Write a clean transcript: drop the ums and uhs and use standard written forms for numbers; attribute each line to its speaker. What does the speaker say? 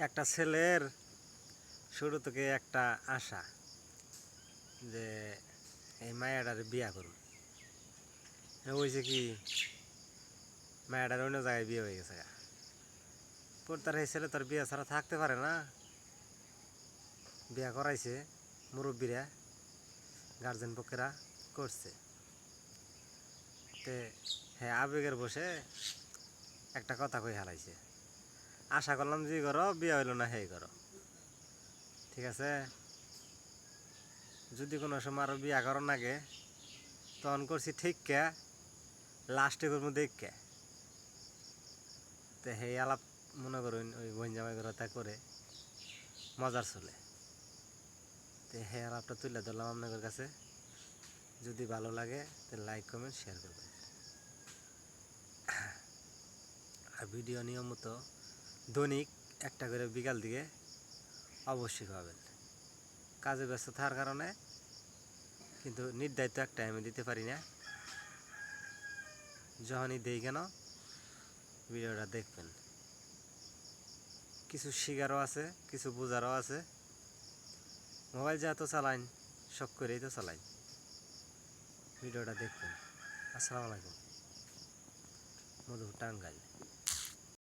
Speaker 1: একটা ছেলের শুরু থেকে একটা আশা যে এই মায়াটার বিয়া করুন। হয়েছে কি, মায়াটার অন্য জায়গায় বিয়ে হয়ে গেছে। পর তার এই ছেলে তার বিয়ে ছাড়া থাকতে পারে না, বিয়া করাইছে মুরব্বীরা, গার্জেন পক্ষেরা করছে। তে হ্যাঁ, আবেগের বসে একটা কথা কই হারাইছে, আশা করলাম যে করো, বিয়ে হইল না হেই করো। ঠিক আছে, যদি কোনো সময় আরো বিয়া করার নাগে তখন করছি ঠিক কে, লাস্টে করবো দেখ কে। তো সেই আলাপ মনে করুন ওই বোন জামাই কথা করে মজার চলে। তো সেই আলাপটা তুলে ধরলাম আপনাদের কাছে। যদি ভালো লাগে তো লাইক কমেন্ট শেয়ার করবেন। আর ভিডিও নিয়মিত দৈনিক একটা করে বিকাল দিকে অবশ্যই পাবেন। কাজে ব্যস্ত থাকার কারণে কিন্তু নির্ধারিত একটা টাইমে দিতে পারি না। যখনই দেই কেন ভিডিওটা দেখবেন, কিছু শিখারও আছে, কিছু বোঝারও আছে। মোবাইল যা তো চালাইন, শখ করেই তো চালাইন। ভিডিওটা দেখবেন। আসসালামু আলাইকুম। মধুপুর টাঙ্গাইল।